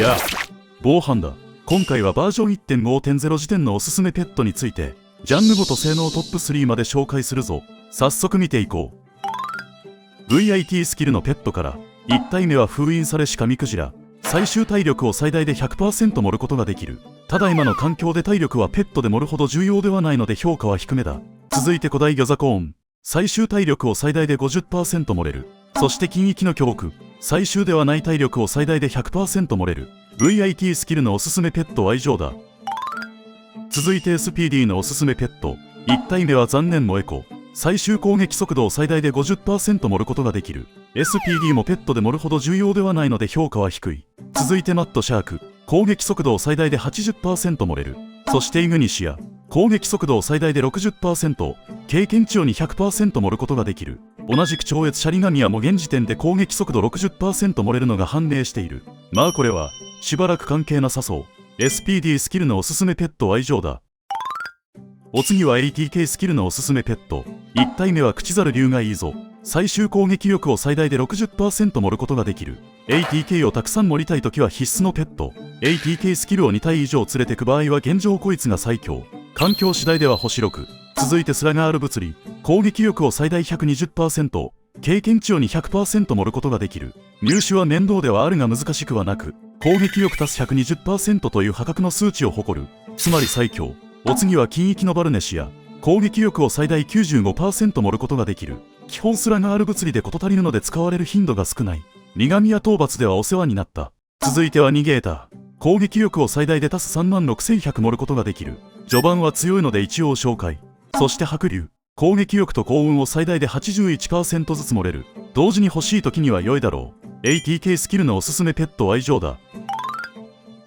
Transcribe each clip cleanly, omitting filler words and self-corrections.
やあ、防犯だ。今回はバージョン 1.5.0 時点のおすすめペットについて、ジャンルごと性能トップ3まで紹介するぞ。早速見ていこう。VIT スキルのペットから、1体目は封印されし神クジラ。最終体力を最大で 100% 盛ることができる。ただ今の環境で体力はペットで盛るほど重要ではないので評価は低めだ。続いて古代魚ザコーン。最終体力を最大で 50% 盛れる。そして金域の巨木。最終ではない体力を最大で 100% 盛れる。VIT スキルのおすすめペットは以上だ。続いて SPD のおすすめペット。1体目は残念もエコ。最終攻撃速度を最大で 50% 盛ることができる。SPD もペットで盛るほど重要ではないので評価は低い。続いてマットシャーク。攻撃速度を最大で 80% 盛れる。そしてイグニシア。攻撃速度を最大で 60%、経験値をに 100% 盛ることができる。同じく超越シャリガミアも現時点で攻撃速度 60% 盛れるのが判明している。まあこれは、しばらく関係なさそう。SPD スキルのおすすめペットは以上だ。お次は ATK スキルのおすすめペット。1体目はクチザル竜がいいぞ。最終攻撃力を最大で 60% 盛ることができる。ATK をたくさん盛りたいときは必須のペット。ATK スキルを2体以上連れてく場合は現状こいつが最強。環境次第では星6。続いてスラガール物理。攻撃力を最大 120%、経験値をに 100% 盛ることができる。入手は面倒ではあるが難しくはなく、攻撃力足す 120% という破格の数値を誇る。つまり最強。お次は金域のバルネシア。攻撃力を最大 95% 盛ることができる。基本スラガール物理で事足りるので使われる頻度が少ない。苦味や討伐ではお世話になった。続いてはニゲーター。攻撃力を最大で足す 36,100 盛ることができる。序盤は強いので一応紹介。そして白竜。攻撃力と幸運を最大で 81% ずつ盛れる。同時に欲しい時には良いだろう。ATK スキルのおすすめペットは以上だ。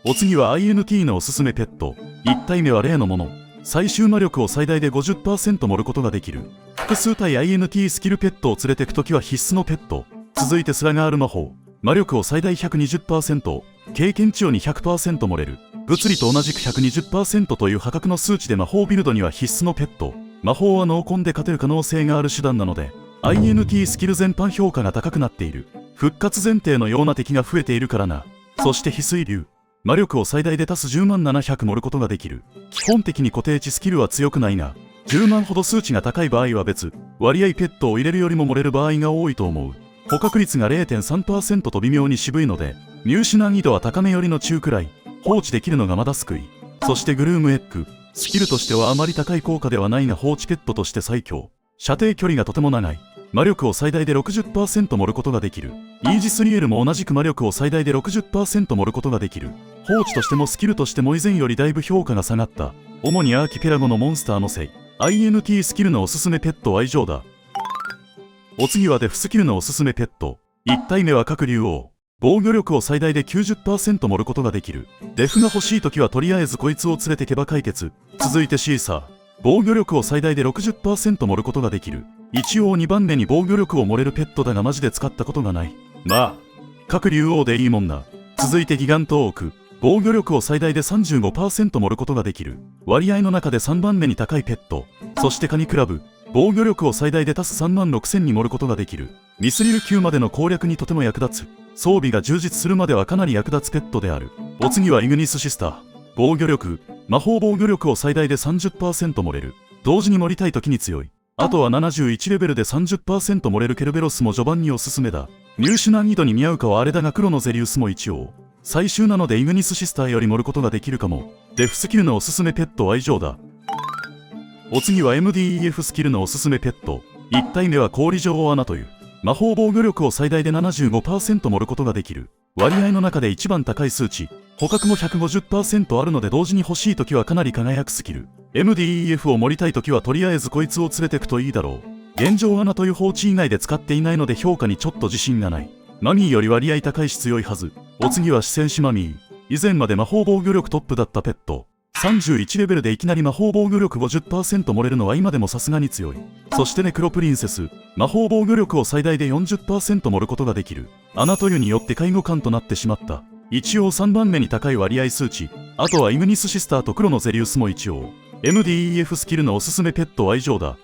お次は INT のおすすめペット。1体目は例のもの。最終魔力を最大で 50% 盛ることができる。複数体 INT スキルペットを連れてくときは必須のペット。続いてスラガール魔法。魔力を最大 120%、経験値をに 100% 盛れる。物理と同じく 120% という破格の数値で魔法ビルドには必須のペット。魔法は濃紺で勝てる可能性がある手段なので、INT スキル全般評価が高くなっている。復活前提のような敵が増えているからな。そして翡翠竜。魔力を最大で足す10万700盛ることができる。基本的に固定値スキルは強くないが、10万ほど数値が高い場合は別、割合ペットを入れるよりも盛れる場合が多いと思う。捕獲率が 0.3% と微妙に渋いので、入手難易度は高め寄りの中くらい。放置できるのがまだ救い。そしてグルームエッグ。スキルとしてはあまり高い効果ではないが放置ペットとして最強。射程距離がとても長い。魔力を最大で 60% 盛ることができる。イージスリエルも同じく魔力を最大で 60% 盛ることができる。放置としてもスキルとしても以前よりだいぶ評価が下がった。主にアーキペラゴのモンスターのせい。INT スキルのおすすめペットは以上だ。お次はデフスキルのおすすめペット。1体目は各竜王。防御力を最大で 90% 盛ることができる。デフが欲しいときはとりあえずこいつを連れてけば解決。続いてシーサー。防御力を最大で 60% 盛ることができる。一応2番目に防御力を盛れるペットだがマジで使ったことがない。まあ、各竜王でいいもんな。続いてギガントオーク。防御力を最大で 35% 盛ることができる。割合の中で3番目に高いペット。そしてカニクラブ。防御力を最大で足す 36,000 に盛ることができる。ミスリル級までの攻略にとても役立つ。装備が充実するまではかなり役立つペットである。お次はイグニスシスター。防御力。魔法防御力を最大で 30% 盛れる。同時に盛りたい時に強い。あとは71レベルで 30% 盛れるケルベロスも序盤におすすめだ。入手難易度に見合うかはあれだが黒のゼリウスも一応。最終なのでイグニスシスターより盛ることができるかも。デフスキルのおすすめペットは以上だ。お次は MDEF スキルのおすすめペット。1体目は氷女王アナという。魔法防御力を最大で 75% 盛ることができる。割合の中で一番高い数値。捕獲も 150% あるので同時に欲しいときはかなり輝くスキル。MDEF を盛りたいときはとりあえずこいつを連れてくといいだろう。現状アナという放置以外で使っていないので評価にちょっと自信がない。マミーより割合高いし強いはず。お次は四戦士マミー。以前まで魔法防御力トップだったペット。31レベルでいきなり魔法防御力 50% 盛れるのは今でもさすがに強い。そしてネクロプリンセス。魔法防御力を最大で 40% 盛ることができる。アナというによって介護官となってしまった。一応3番目に高い割合数値。あとはイグニスシスターと黒のゼリウスも一応。MDEF スキルのおすすめペットは以上だ。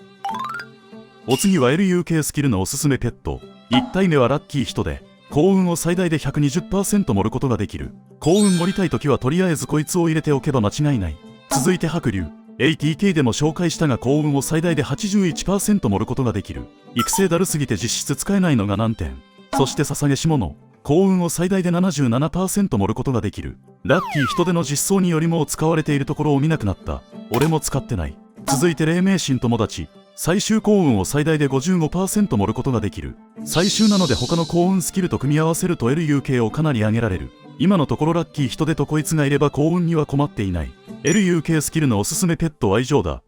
お次は LUK スキルのおすすめペット。1体目はラッキー人で。幸運を最大で 120% 盛ることができる。幸運盛りたいときはとりあえずこいつを入れておけば間違いない。続いて白龍。ATK でも紹介したが幸運を最大で 81% 盛ることができる。育成だるすぎて実質使えないのが難点。そして捧げし物。幸運を最大で 77% 盛ることができる。ラッキー人手の実装によりも使われているところを見なくなった。俺も使ってない。続いて黎明神友達。最終幸運を最大で 55% 盛ることができる。最終なので他の幸運スキルと組み合わせると LUK をかなり上げられる。今のところラッキー人手とこいつがいれば幸運には困っていない。LUK スキルのおすすめペットは以上だ。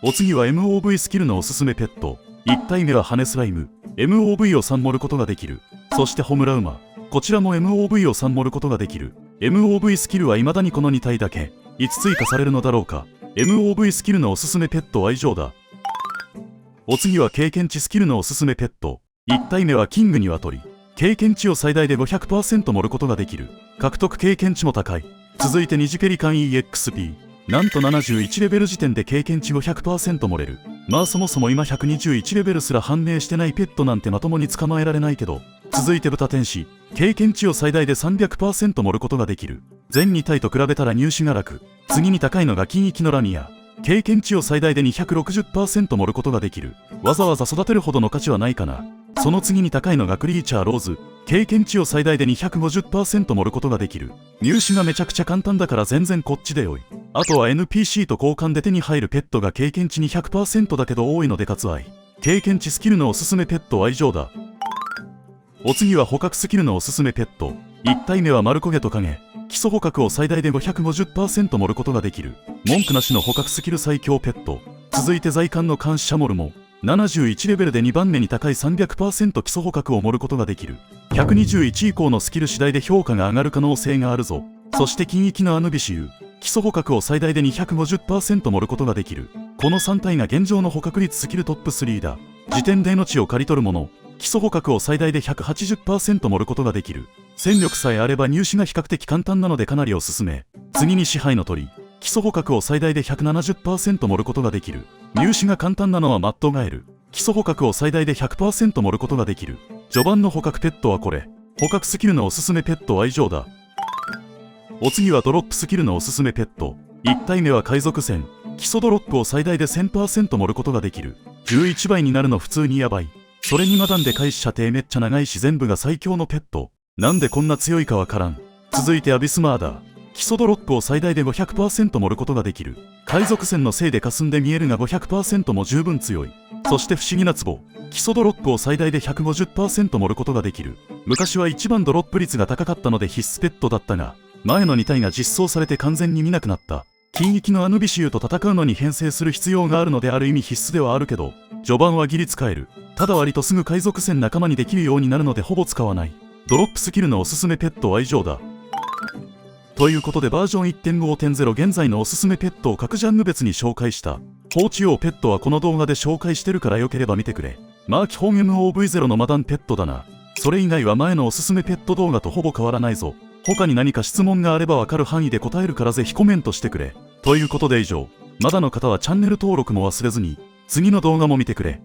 お次は MOV スキルのおすすめペット。1体目は羽スライム。MOV を3盛ることができる。そしてホムラウマ。こちらも MOV を3盛ることができる。MOV スキルは未だにこの2体だけ。いつ追加されるのだろうか。MOV スキルのおすすめペットは以上だ。お次は経験値スキルのおすすめペット。1体目はキングニワトリ。経験値を最大で 500% 盛ることができる。獲得経験値も高い。続いて二次ペリカン EXP。なんと71レベル時点で経験値 500% 盛れる。まあそもそも今121レベルすら判明してないペットなんてまともに捕まえられないけど。続いて豚天使。経験値を最大で 300% 盛ることができる。全2体と比べたら入手が楽。次に高いのが金域のラミア。経験値を最大で 260% 盛ることができる。わざわざ育てるほどの価値はないかな。その次に高いのがクリーチャーローズ。経験値を最大で 250% 盛ることができる。入手がめちゃくちゃ簡単だから全然こっちでよい。あとは NPC と交換で手に入るペットが経験値 200% だけど多いので割愛。経験値スキルのおすすめペットは以上だ。お次は捕獲スキルのおすすめペット。1体目は丸焦げと影。基礎捕獲を最大で 550% 盛ることができる。文句なしの捕獲スキル最強ペット。続いて在韓の監視者モルモ。71レベルで2番目に高い 300% 基礎捕獲を盛ることができる。121以降のスキル次第で評価が上がる可能性があるぞ。そして金域のアヌビシウ。基礎捕獲を最大で 250% 盛ることができる。この3体が現状の捕獲率スキルトップ3だ。時点で命を刈り取るもの。基礎捕獲を最大で 180% 盛ることができる。戦力さえあれば入手が比較的簡単なのでかなりおすすめ。次に支配の鳥。基礎捕獲を最大で 170% 盛ることができる。入手が簡単なのはマットガエル。基礎捕獲を最大で 100% 盛ることができる。序盤の捕獲ペットはこれ。捕獲スキルのおすすめペットは以上だ。お次はドロップスキルのおすすめペット。1体目は海賊船。基礎ドロップを最大で 1000% 盛ることができる。11倍になるの普通にやばい。それにマダンで開始射程めっちゃ長いし全部が最強のペット。なんでこんな強いかわからん。続いてアビスマーダー。基礎ドロップを最大で 500% 盛ることができる。海賊船のせいで霞んで見えるが 500% も十分強い。そして不思議な壺。基礎ドロップを最大で 150% 盛ることができる。昔は一番ドロップ率が高かったので必須ペットだったが、前の2体が実装されて完全に見なくなった。金域のアヌビシウと戦うのに編成する必要があるのである意味必須ではあるけど、序盤はギリ使える。ただ割とすぐ海賊船仲間にできるようになるのでほぼ使わない。ドロップスキルのおすすめペットは以上だ。ということでバージョン 1.5.0 現在のおすすめペットを各ジャンル別に紹介した。放置用ペットはこの動画で紹介してるからよければ見てくれ。まあ基本 MOV0 のマダンペットだな。それ以外は前のおすすめペット動画とほぼ変わらないぞ。他に何か質問があればわかる範囲で答えるからぜひコメントしてくれ。ということで以上。まだの方はチャンネル登録も忘れずに、次の動画も見てくれ。